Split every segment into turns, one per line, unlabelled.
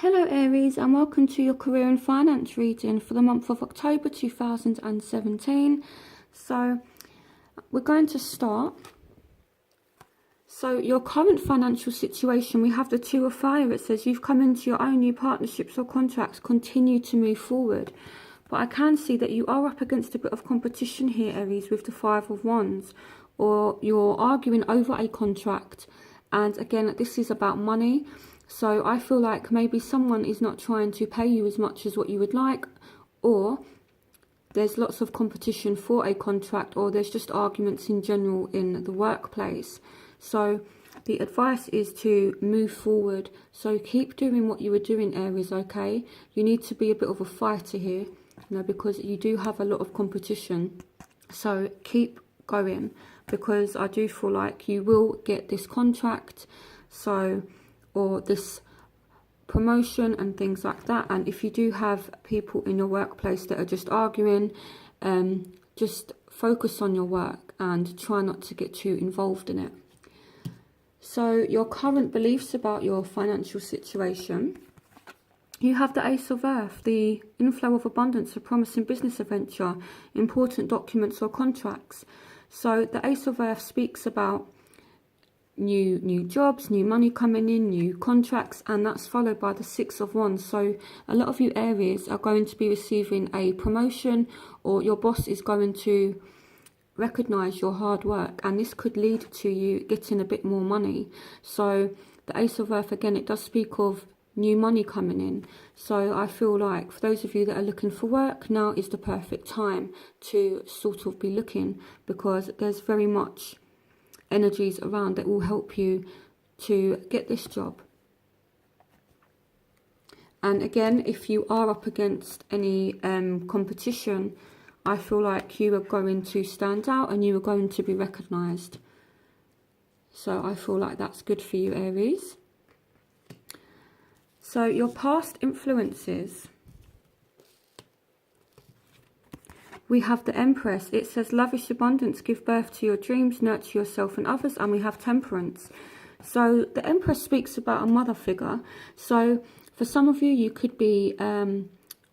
Hello Aries, and welcome to your career and finance reading for the month of October 2017. So we're going to start. So your current financial situation, we have the Two of Fire. It says you've come into your own new partnerships or contracts, continue to move forward. But I can see that you are up against a bit of competition here, Aries, with the Five of Wands, or you're arguing over a contract. And again, this is about money. So I feel like maybe someone is not trying to pay you as much as what you would like, or there's lots of competition for a contract, or there's just arguments in general in the workplace. So the advice is to move forward. So keep doing what you were doing, Aries, okay? You need to be a bit of a fighter here, because you do have a lot of competition. So keep going, because I do feel like you will get this contract, or this promotion and things like that. And if you do have people in your workplace that are just arguing, just focus on your work and try not to get too involved in it. So your current beliefs about your financial situation. You have the Ace of Earth, the inflow of abundance, a promising business adventure, important documents or contracts. So the Ace of Earth speaks about new jobs, new money coming in, new contracts, and that's followed by the Six of Wands. So a lot of you Aries are going to be receiving a promotion, or your boss is going to recognize your hard work, and this could lead to you getting a bit more money. So the Ace of Earth, again, it does speak of new money coming in. So I feel like for those of you that are looking for work, now is the perfect time to sort of be looking, because there's very much energies around that will help you to get this job. And again, if you are up against any competition, I feel like you are going to stand out and you are going to be recognized. So I feel like that's good for you, Aries. So your past influences. We have the Empress. It says lavish abundance, give birth to your dreams, nurture yourself and others. And we have Temperance. So the Empress speaks about a mother figure. So for some of you, you could be,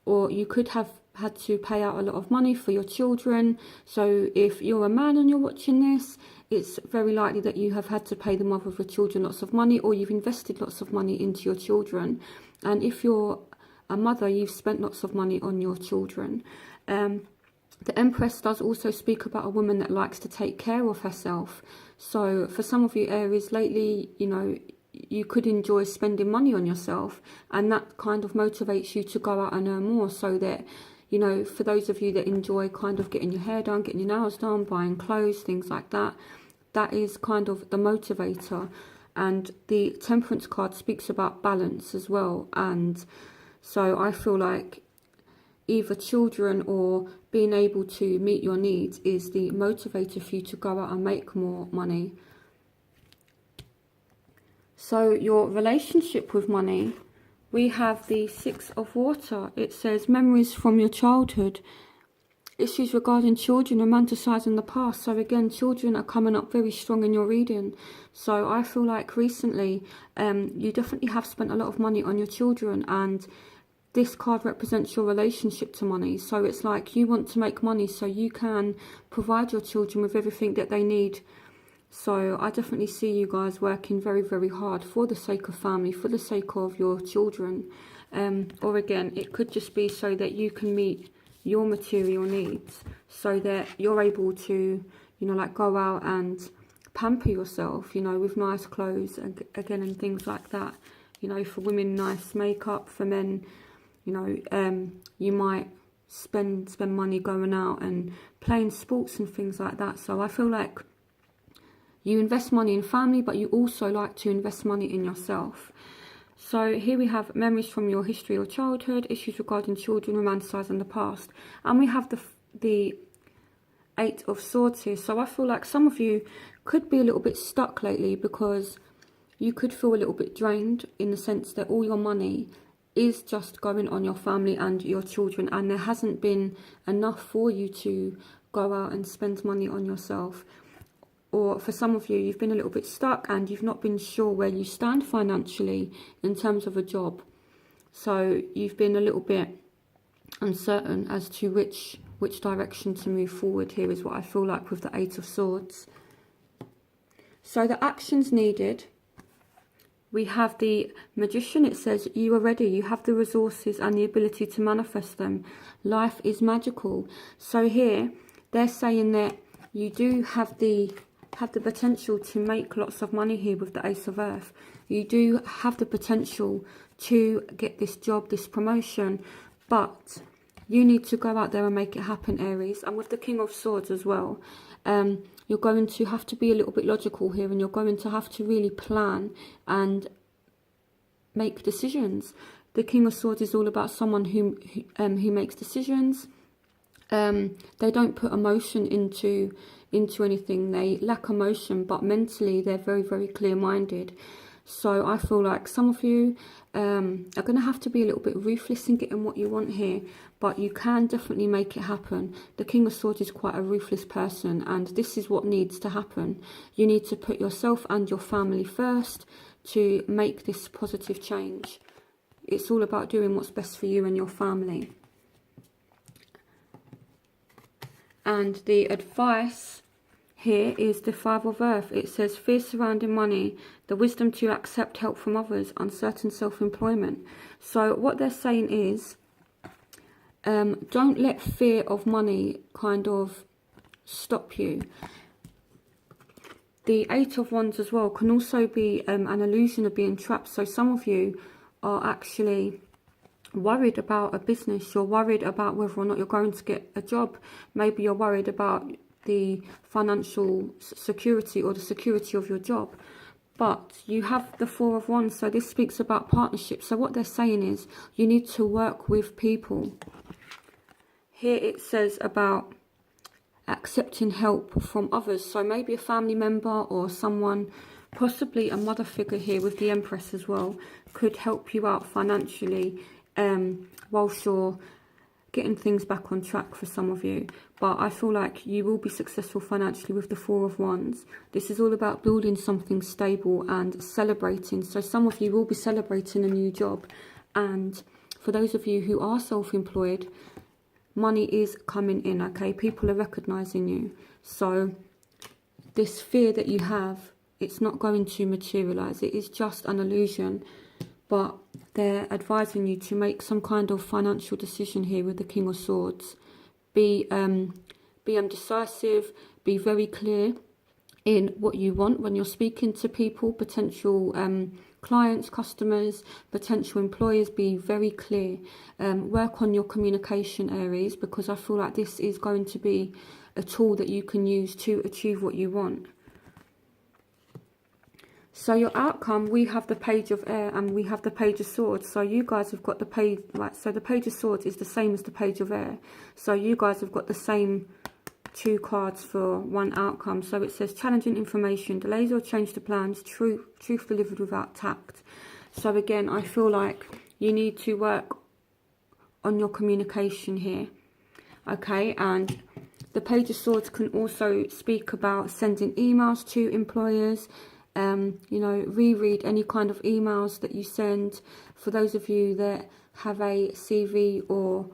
or you could have had to pay out a lot of money for your children. So if you're a man and you're watching this, it's very likely that you have had to pay the mother of your children lots of money, or you've invested lots of money into your children. And if you're a mother, you've spent lots of money on your children. The Empress does also speak about a woman that likes to take care of herself. So for some of you Aries, lately, you could enjoy spending money on yourself, and that kind of motivates you to go out and earn more, so that, for those of you that enjoy kind of getting your hair done, getting your nails done, buying clothes, things like that, that is kind of the motivator. And the Temperance card speaks about balance as well. And so I feel like either children or being able to meet your needs is the motivator for you to go out and make more money. So your relationship with money, we have the Six of Water. It says memories from your childhood, issues regarding children, romanticising the past. So again, children are coming up very strong in your reading. So I feel like recently you definitely have spent a lot of money on your children, and this card represents your relationship to money. So it's like you want to make money so you can provide your children with everything that they need. So I definitely see you guys working very, very hard for the sake of family, for the sake of your children. Or again, it could just be so that you can meet your material needs, so that you're able to, like go out and pamper yourself, with nice clothes, again, and things like that. For women, nice makeup. For men, you might spend money going out and playing sports and things like that. So I feel like you invest money in family, but you also like to invest money in yourself. So here we have memories from your history or childhood, issues regarding children, romanticising the past. And we have the Eight of Swords here. So I feel like some of you could be a little bit stuck lately, because you could feel a little bit drained, in the sense that all your money is just going on your family and your children, and there hasn't been enough for you to go out and spend money on yourself. Or for some of you, you've been a little bit stuck and you've not been sure where you stand financially in terms of a job. So you've been a little bit uncertain as to which direction to move forward here, is what I feel like with the Eight of Swords. So the actions needed, we have the Magician. It says you are ready, you have the resources and the ability to manifest them. Life is magical. So here they're saying that you do have the potential to make lots of money here with the Ace of Earth. You do have the potential to get this job, this promotion, but you need to go out there and make it happen, Aries. And with the King of Swords as well, you're going to have to be a little bit logical here, and you're going to have to really plan and make decisions. The King of Swords is all about someone who makes decisions. They don't put emotion into anything. They lack emotion, but mentally they're very, very clear-minded. So I feel like some of you are going to have to be a little bit ruthless in getting what you want here, but you can definitely make it happen. The King of Swords is quite a ruthless person, and this is what needs to happen. You need to put yourself and your family first to make this positive change. It's all about doing what's best for you and your family. And the advice here is the Five of Earth. It says fear surrounding money, the wisdom to accept help from others, uncertain self-employment. So what they're saying is, don't let fear of money kind of stop you. The Eight of Wands as well can also be an illusion of being trapped. So some of you are actually worried about a business. You're worried about whether or not you're going to get a job. Maybe you're worried about the financial security or the security of your job. But you have the Four of Wands, so this speaks about partnership. So what they're saying is you need to work with people. Here it says about accepting help from others. So maybe a family member or someone, possibly a mother figure here with the Empress as well, could help you out financially whilst you're getting things back on track for some of you. But I feel like you will be successful financially with the Four of Wands. This is all about building something stable and celebrating. So some of you will be celebrating a new job. And for those of you who are self-employed, money is coming in, okay? People are recognizing you. So this fear that you have, it's not going to materialize. It is just an illusion. But they're advising you to make some kind of financial decision here with the King of Swords. Be decisive, be very clear in what you want when you're speaking to people, potential clients, customers, potential employers. Be very clear. Work on your communication, Aries, because I feel like this is going to be a tool that you can use to achieve what you want. So your outcome, we have the Page of Air and we have the Page of Swords. So you guys have got the page, right? So the Page of Swords is the same as the Page of Air. So you guys have got the same two cards for one outcome. So it says challenging information, delays or change to plans, truth delivered without tact. So again, I feel like you need to work on your communication here. Okay, and the Page of Swords can also speak about sending emails to employers. You know, reread any kind of emails that you send. For those of you that have a CV or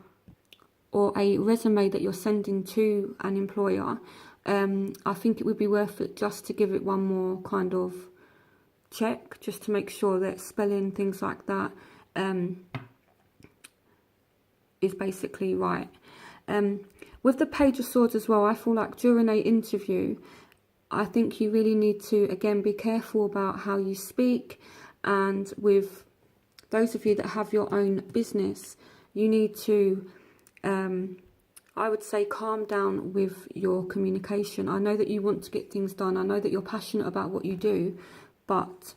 a resume that you're sending to an employer, I think it would be worth it just to give it one more kind of check, just to make sure that spelling, things like that, is basically right. With the Page of Swords as well, I feel like during an interview, I think you really need to, again, be careful about how you speak. And with those of you that have your own business, you need to, I would say, calm down with your communication. I know that you want to get things done. I know that you're passionate about what you do, but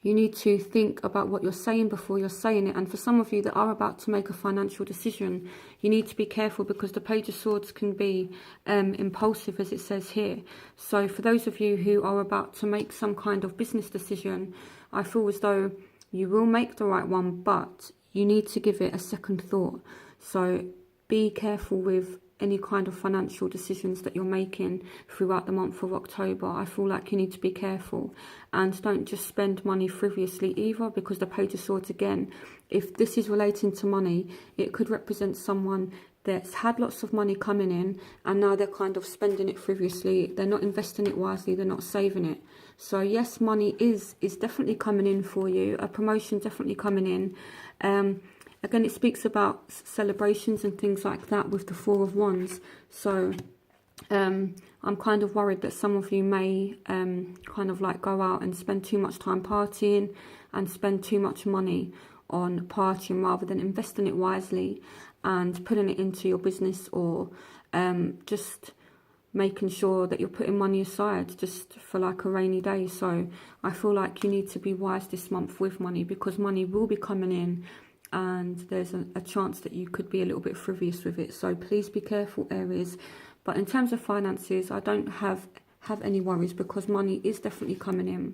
you need to think about what you're saying before you're saying it. And for some of you that are about to make a financial decision, you need to be careful, because the Page of Swords can be impulsive, as it says here. So for those of you who are about to make some kind of business decision, I feel as though you will make the right one, but you need to give it a second thought. So be careful with any kind of financial decisions that you're making throughout the month of October. I feel like you need to be careful, and don't just spend money frivolously either, because the Page of Swords again, if this is relating to money, it could represent someone that's had lots of money coming in and now they're kind of spending it frivolously. They're not investing it wisely, they're not saving it. So yes, money is definitely coming in for you, a promotion definitely coming in. Again, it speaks about celebrations and things like that with the Four of Wands. So I'm kind of worried that some of you may kind of like go out and spend too much time partying and spend too much money on partying rather than investing it wisely and putting it into your business, or just making sure that you're putting money aside just for like a rainy day. So I feel like you need to be wise this month with money, because money will be coming in and there's a chance that you could be a little bit frivolous with it. So please be careful, Aries. But in terms of finances, I don't have any worries, because money is definitely coming in.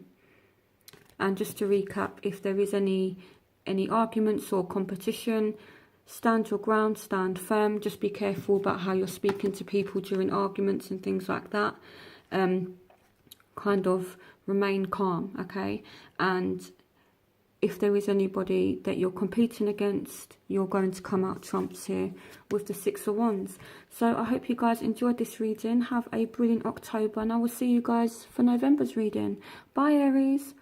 And just to recap, if there is any arguments or competition, stand your ground, stand firm. Just be careful about how you're speaking to people during arguments and things like that. Kind of remain calm, okay? And if there is anybody that you're competing against, you're going to come out trumps here with the Six of Wands. So I hope you guys enjoyed this reading. Have a brilliant October, and I will see you guys for November's reading. Bye, Aries.